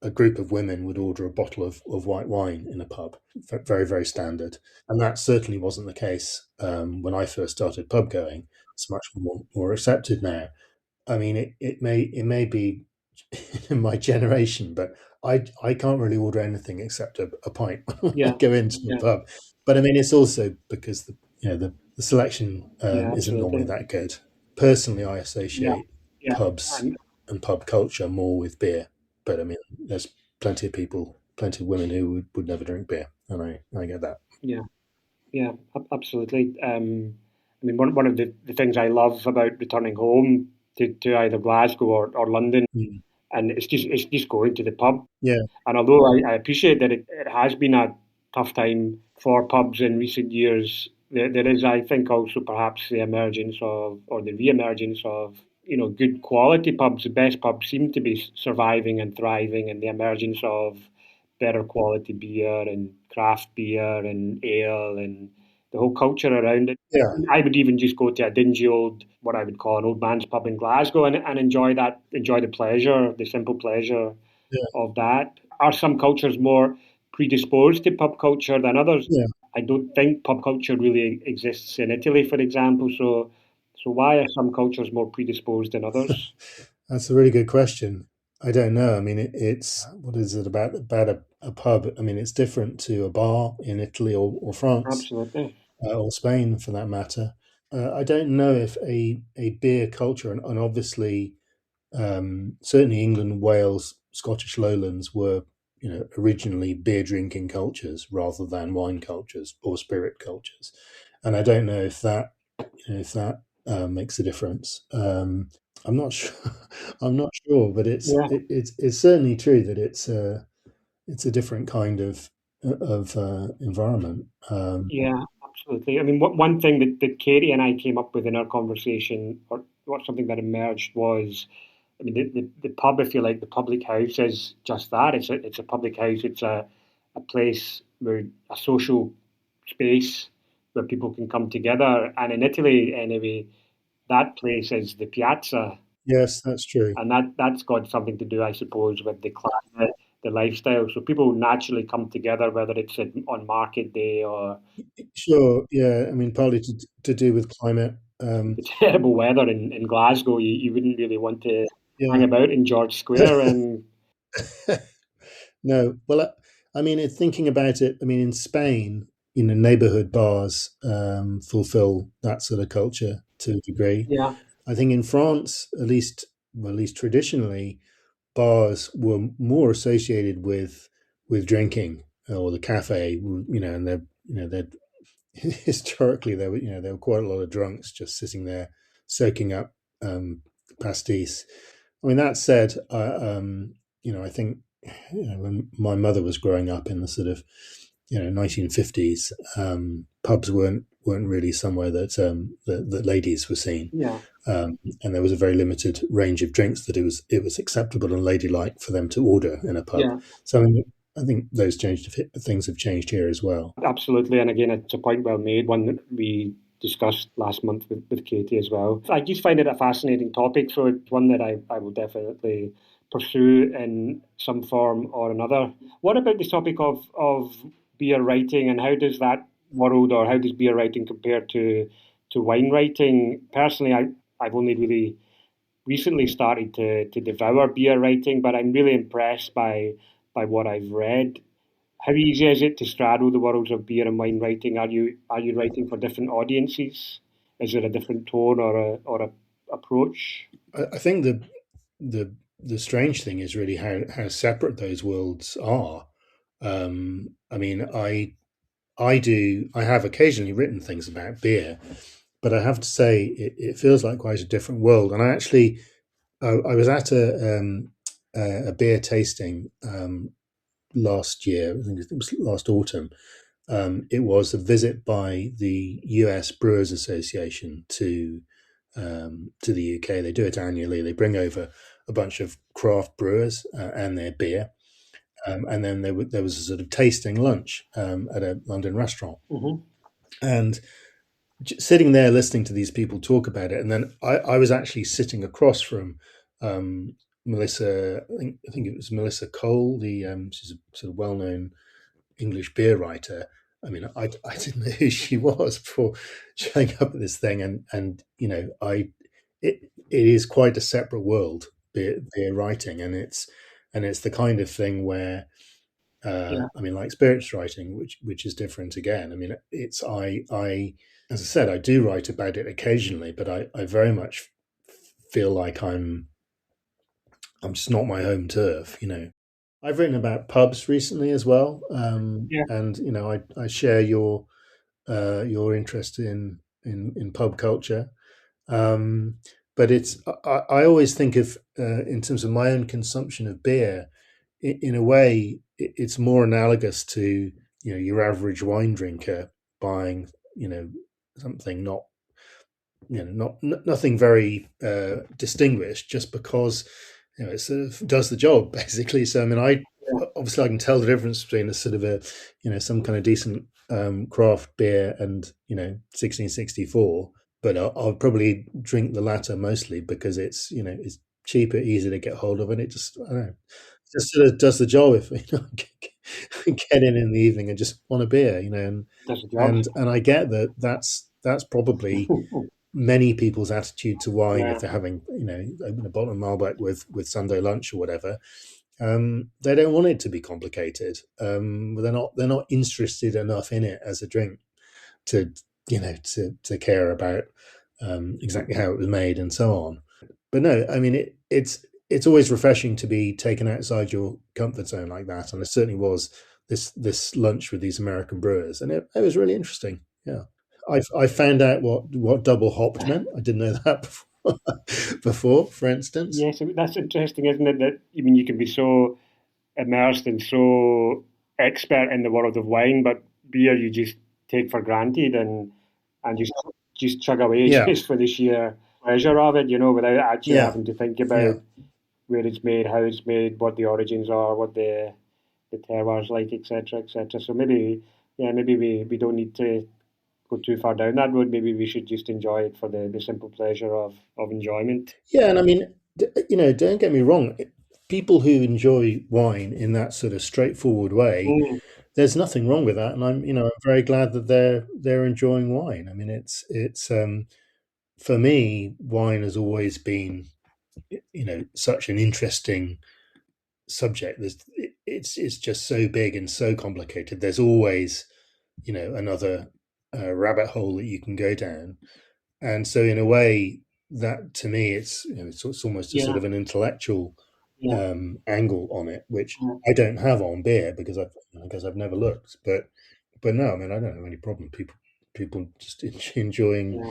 Speaker 1: a group of women would order a bottle of white wine in a pub. Very, very standard. And that certainly wasn't the case when I first started pub going. It's much more accepted now. I mean, it may be in my generation, but I can't really order anything except a pint when I
Speaker 2: Yeah,
Speaker 1: go into the
Speaker 2: yeah,
Speaker 1: pub. But I mean, it's also because the selection
Speaker 2: yeah,
Speaker 1: isn't normally
Speaker 2: absolutely.
Speaker 1: that good. Personally, I
Speaker 2: Yeah,
Speaker 1: associate
Speaker 2: yeah,
Speaker 1: pubs
Speaker 2: and
Speaker 1: and pub culture more with beer. But I mean, there's plenty of people, plenty of women who would never drink beer, and I get that.
Speaker 2: yeah. Yeah, absolutely. I mean, one of the things I love about returning home to either Glasgow or London,
Speaker 1: Mm.
Speaker 2: and it's just going to the pub.
Speaker 1: Yeah,
Speaker 2: And although I appreciate that it has been a tough time for pubs in recent years, there is, I think, also perhaps the emergence of, or the re-emergence of, good quality pubs. The best pubs seem to be surviving and thriving, and the emergence of better quality beer and craft beer and ale and the whole culture around it.
Speaker 1: yeah,
Speaker 2: I would even just go to a dingy old, what I would call an old man's pub in Glasgow, and enjoy the pleasure, the simple pleasure
Speaker 1: yeah,
Speaker 2: of that. Are some cultures more predisposed to pub culture than others?
Speaker 1: yeah.
Speaker 2: I don't think pub culture really exists in Italy, for example. So why are some cultures more predisposed than others?
Speaker 1: That's a really good question. I don't know. I mean, it's what is it about a pub? I mean, it's different to a bar in Italy or France
Speaker 2: Absolutely.
Speaker 1: or Spain for that matter. I don't know if a beer culture, and obviously certainly England, Wales, Scottish Lowlands were originally beer drinking cultures rather than wine cultures or spirit cultures, and I don't know if that makes a difference. I'm not sure. I'm not sure, but
Speaker 2: Yeah,
Speaker 1: it's certainly true that it's a different kind of environment.
Speaker 2: yeah, absolutely. I mean, one thing that Katie and I came up with in our conversation, or something that emerged was, I mean, the pub, if you like, the public house is just that. It's a public house. It's a place where a social space where people can come together. And in Italy, anyway, that place is the piazza,
Speaker 1: Yes, that's true.
Speaker 2: and that's got something to do, I suppose, with the climate, the lifestyle. So people naturally come together, whether it's on market day or
Speaker 1: Sure. Yeah. I mean, partly to do with climate.
Speaker 2: the terrible weather in Glasgow. You wouldn't really want to hang
Speaker 1: Yeah.
Speaker 2: about in George Square, and
Speaker 1: No. Well, I mean, thinking about it, I mean, in Spain, neighborhood bars fulfill that sort of culture to a degree.
Speaker 2: Yeah,
Speaker 1: I think in France, at least traditionally, bars were more associated with drinking or the cafe, and they're historically there were quite a lot of drunks just sitting there soaking up pastis. I mean, that said, I think when my mother was growing up in the sort of 1950s, pubs weren't really somewhere that ladies were seen,
Speaker 2: yeah,
Speaker 1: and there was a very limited range of drinks that it was acceptable and ladylike for them to order in a pub.
Speaker 2: yeah.
Speaker 1: So I think those things have changed here as well.
Speaker 2: Absolutely. And again, it's a point well made, one that we discussed last month with Katie as well. I just find it a fascinating topic. So it's one that I will definitely pursue in some form or another. What about the topic of beer writing, and how does that world, or how does beer writing compare to wine writing? Personally, I've only really recently started to devour beer writing, but I'm really impressed by what I've read. How easy is it to straddle the worlds of beer and wine writing? Are you writing for different audiences? Is there a different tone or a approach?
Speaker 1: I think the strange thing is really how separate those worlds are. I mean, I have occasionally written things about beer, but I have to say it feels like quite a different world. And I was at a beer tasting last year. I think it was last autumn. It was a visit by the US Brewers Association to the UK. They do it annually. They bring over a bunch of craft brewers and their beer, and then there was a sort of tasting lunch at a London restaurant.
Speaker 2: Hmm.
Speaker 1: And sitting there listening to these people talk about it, and then I was actually sitting across from Melissa. I think it was Melissa Cole. She's a sort of well-known English beer writer. I mean, I didn't know who she was before showing up at this thing, and it is quite a separate world, beer writing, and it's the kind of thing where
Speaker 2: Yeah,
Speaker 1: I mean, like spirits writing, which is different again. I mean, it's I as I said, I do write about it occasionally, but I very much feel like I'm just not my home turf. I've written about pubs recently as well,
Speaker 2: yeah,
Speaker 1: and I share your interest in pub culture. Um, but I always think of in terms of my own consumption of beer, in a way, it's more analogous to your average wine drinker buying something not nothing very distinguished just because it sort of does the job basically. So I mean, I
Speaker 2: yeah.
Speaker 1: obviously I can tell the difference between a sort of a some kind of decent craft beer and 1664, but I'll probably drink the latter mostly because it's cheaper, easier to get hold of, and it just I don't know, just sort of does the job if get in the evening and just want a beer, and
Speaker 2: Does the job.
Speaker 1: and I get that that's probably many people's attitude to wine if
Speaker 2: Yeah,
Speaker 1: they're having open a bottle of Malbec with Sunday lunch or whatever. They don't want it to be complicated. They're not interested enough in it as a drink to to care about exactly how it was made and so on. But no, I mean it's always refreshing to be taken outside your comfort zone like that, and it certainly was this lunch with these American brewers, and it was really interesting. Yeah, I found out what double hopped meant. I didn't know that before, for instance.
Speaker 2: yes, that's interesting, isn't it? That I mean, you can be so immersed and so expert in the world of wine, but beer you just take for granted and just chug away
Speaker 1: Yeah,
Speaker 2: just for the sheer pleasure of it, without actually
Speaker 1: yeah,
Speaker 2: having to think about
Speaker 1: yeah.
Speaker 2: where it's made, how it's made, what the origins are, what the terroir's like, etc., etc. So maybe, yeah, maybe we don't need to go too far down that road. Maybe we should just enjoy it for the simple pleasure of enjoyment.
Speaker 1: Yeah, and I mean, don't get me wrong. People who enjoy wine in that sort of straightforward way,
Speaker 2: Mm,
Speaker 1: there's nothing wrong with that, and I'm very glad that they're enjoying wine. I mean, it's for me, wine has always been such an interesting subject. it's just so big and so complicated. There's always, another rabbit hole that you can go down. And so in a way, that to me, it's almost a sort
Speaker 2: Yeah,
Speaker 1: of an intellectual
Speaker 2: yeah,
Speaker 1: angle on it, which
Speaker 2: yeah,
Speaker 1: I don't have on beer because I've never looked. But no, I mean, I don't have any problem. People just enjoying
Speaker 2: yeah,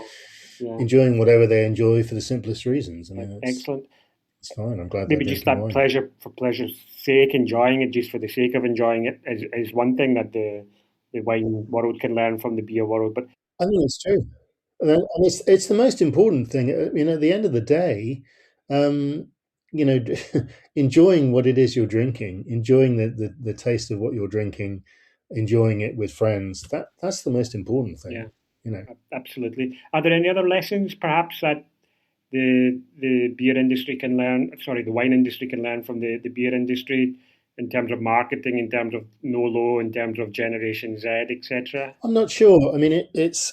Speaker 2: yeah.
Speaker 1: enjoying whatever they enjoy for the simplest reasons. I mean,
Speaker 2: Excellent.
Speaker 1: it's fine. I'm glad they're
Speaker 2: Maybe just
Speaker 1: drinking
Speaker 2: that
Speaker 1: wine.
Speaker 2: pleasure for pleasure's sake, enjoying it just for the sake of enjoying it is one thing that the wine world can learn from the beer world. But
Speaker 1: I think it's true. And it's the most important thing. At the end of the day, um, you know, enjoying what it is you're drinking, enjoying the taste of what you're drinking, enjoying it with friends. That's the most important
Speaker 2: yeah,
Speaker 1: thing. You know.
Speaker 2: absolutely. Are there any other lessons perhaps that the beer industry can learn? Sorry, the wine industry can learn from the beer industry in terms of marketing, in terms of no-low, in terms of Generation Z, etc.
Speaker 1: I'm not sure. I mean, it's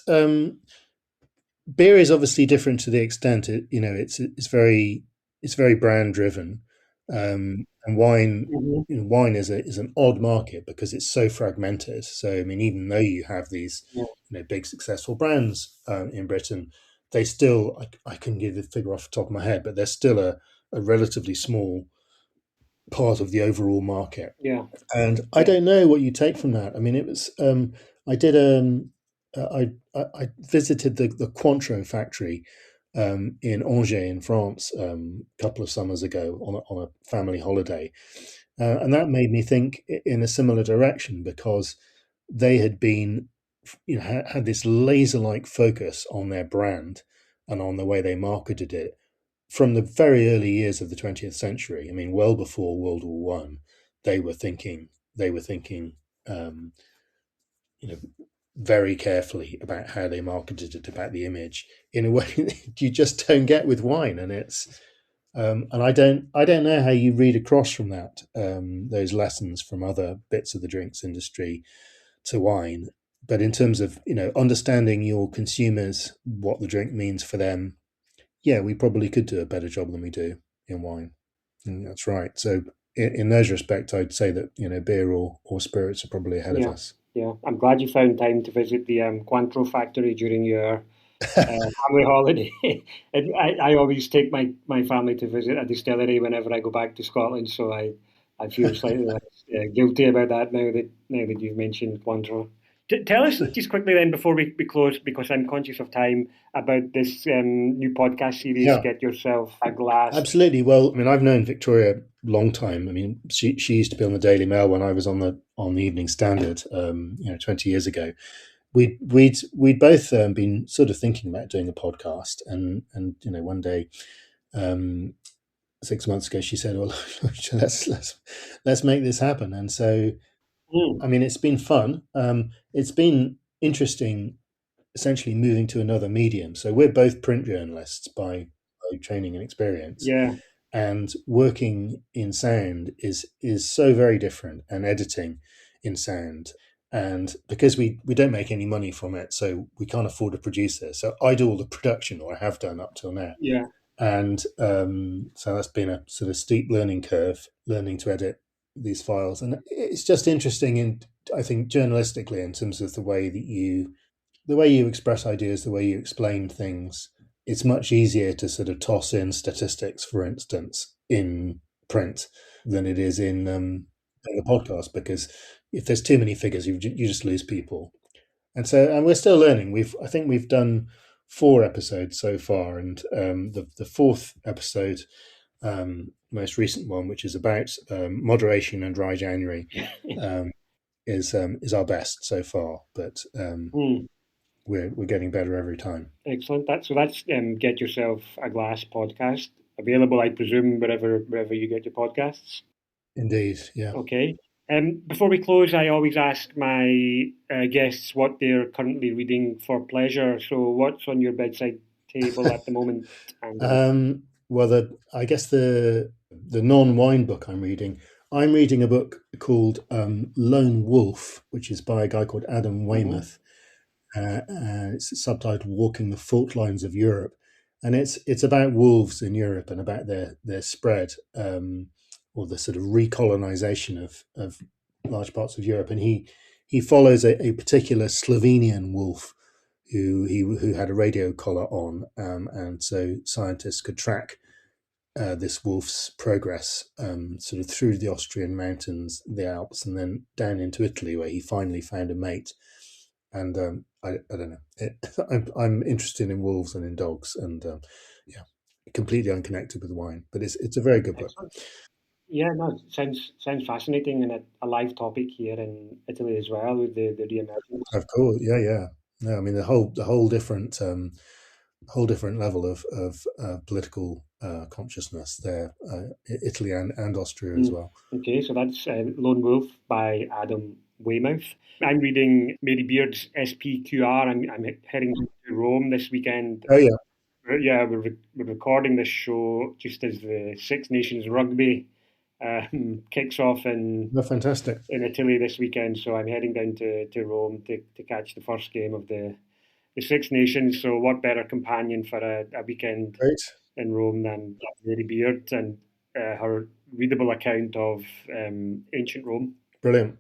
Speaker 1: beer is obviously different to the extent it's very brand driven, and wine
Speaker 2: Mm-hmm.
Speaker 1: wine is an odd market because it's so fragmented. So I mean, even though you have these
Speaker 2: Yeah,
Speaker 1: big successful brands in Britain, they still I couldn't give the figure off the top of my head, but they're still a relatively small part of the overall market.
Speaker 2: yeah,
Speaker 1: And I
Speaker 2: yeah.
Speaker 1: don't know what you take from that. I mean, it was I did I visited the Cointreau factory in Angers in France a couple of summers ago on a family holiday, and that made me think in a similar direction because they had been had this laser like focus on their brand and on the way they marketed it from the very early years of the 20th century. I mean, well before World War One, they were thinking, um, you know, very carefully about how they marketed it, about the image, in a way that you just don't get with wine. And and I don't know how you read across from that those lessons from other bits of the drinks industry to wine. But in terms of understanding your consumers, what the drink means for them, yeah, we probably could do a better job than we do in wine. That's right. So in those respects, I'd say that beer or spirits are probably ahead of
Speaker 2: Yeah,
Speaker 1: us.
Speaker 2: yeah. I'm glad you found time to visit the Cointreau factory during your family holiday. I always take my family to visit a distillery whenever I go back to Scotland, so I feel slightly less guilty about that now that you've mentioned Cointreau. Tell us just quickly then before we close, because I'm conscious of time, about this new podcast series,
Speaker 1: Yeah,
Speaker 2: Get Yourself a Glass.
Speaker 1: absolutely. Well, I mean, I've known Victoria a long time. I mean, she used to be on the Daily Mail when I was on the Evening Standard, 20 years ago. We'd both been sort of thinking about doing a podcast, and one day, um, 6 months ago, she said, "Well, let's make this happen." And so,
Speaker 2: Mm,
Speaker 1: I mean, it's been fun. It's been interesting, essentially moving to another medium. So we're both print journalists by training and experience,
Speaker 2: yeah,
Speaker 1: and working in sound is so very different, and editing in sound. And because we don't make any money from it, so we can't afford a producer. So I do all the production, or I have done up till now.
Speaker 2: yeah,
Speaker 1: And so that's been a sort of steep learning curve, learning to edit these files. And it's just interesting, in I think journalistically, in terms of the way you express ideas, the way you explain things. It's much easier to sort of toss in statistics, for instance, in print than it is in the podcast, because if there's too many figures, you just lose people. And we're still learning. I think we've done 4 episodes so far, and the fourth episode, most recent one, which is about moderation and dry January, um, is our best so far. But
Speaker 2: mm,
Speaker 1: we're getting better every time.
Speaker 2: excellent. That's Get Yourself a Glass podcast, available, I presume, wherever you get your podcasts.
Speaker 1: Indeed, yeah.
Speaker 2: Okay. Before we close, I always ask my guests what they're currently reading for pleasure. So, what's on your bedside table at the moment, Andrew?
Speaker 1: Well, I guess the non-wine book I'm reading a book called Lone Wolf, which is by a guy called Adam
Speaker 2: Hmm.
Speaker 1: Weymouth. It's subtitled "Walking the Fault Lines of Europe," and it's about wolves in Europe and about their spread. or the sort of recolonization of large parts of Europe, and he follows a particular Slovenian wolf who had a radio collar on, and so scientists could track this wolf's progress sort of through the Austrian mountains, the Alps, and then down into Italy, where he finally found a mate. And I don't know. I'm interested in wolves and in dogs, and yeah, completely unconnected with wine. But it's a very good book.
Speaker 2: Excellent. Yeah, no, sounds fascinating, and a live topic here in Italy as well with the re-emergence.
Speaker 1: Of course, yeah. No, I mean the whole different level of political consciousness there, Italy and Austria as well.
Speaker 2: Okay, so that's Lone Wolf by Adam Weymouth. I'm reading Mary Beard's SPQR. I'm heading to Rome this weekend.
Speaker 1: Oh yeah.
Speaker 2: Yeah, we're recording this show just as the Six Nations rugby kicks off in
Speaker 1: fantastic
Speaker 2: in Italy this weekend. So I'm heading down to Rome to catch the first game of the Six Nations. So what better companion for a weekend in Rome than Mary Beard and her readable account of ancient Rome.
Speaker 1: Brilliant.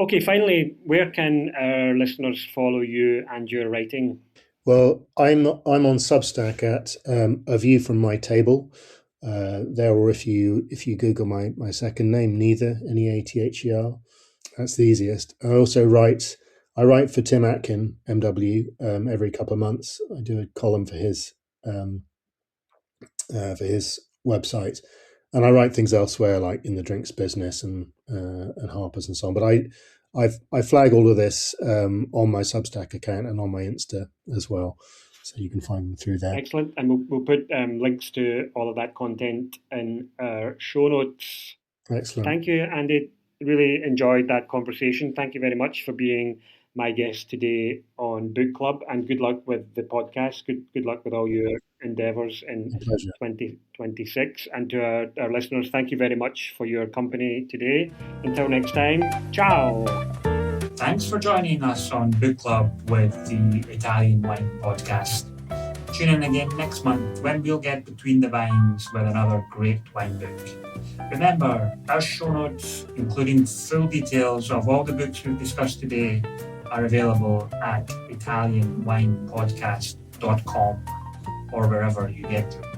Speaker 2: Okay, finally, where can our listeners follow you and your writing?
Speaker 1: Well, I'm on Substack at A View from My Table. There, or if you Google my second name, Neather, Neather, that's the easiest. I also write for Tim Atkin, MW, every couple of months. I do a column for his website, and I write things elsewhere, like in the drinks business and Harper's and so on. But I flag all of this on my Substack account and on my Insta as well, so you can find them through there.
Speaker 2: Excellent, and we'll put links to all of that content in our show notes.
Speaker 1: Excellent.
Speaker 2: Thank you, Andy. Really enjoyed that conversation. Thank you very much for being my guest today on Book Club, and good luck with the podcast. Good luck with all your endeavours in 2026. And to our listeners, thank you very much for your company today. Until next time, ciao.
Speaker 3: Thanks for joining us on Book Club with the Italian Wine Podcast. Tune in again next month when we'll get between the vines with another great wine book. Remember, our show notes, including full details of all the books we've discussed today, are available at italianwinepodcast.com or wherever you get them.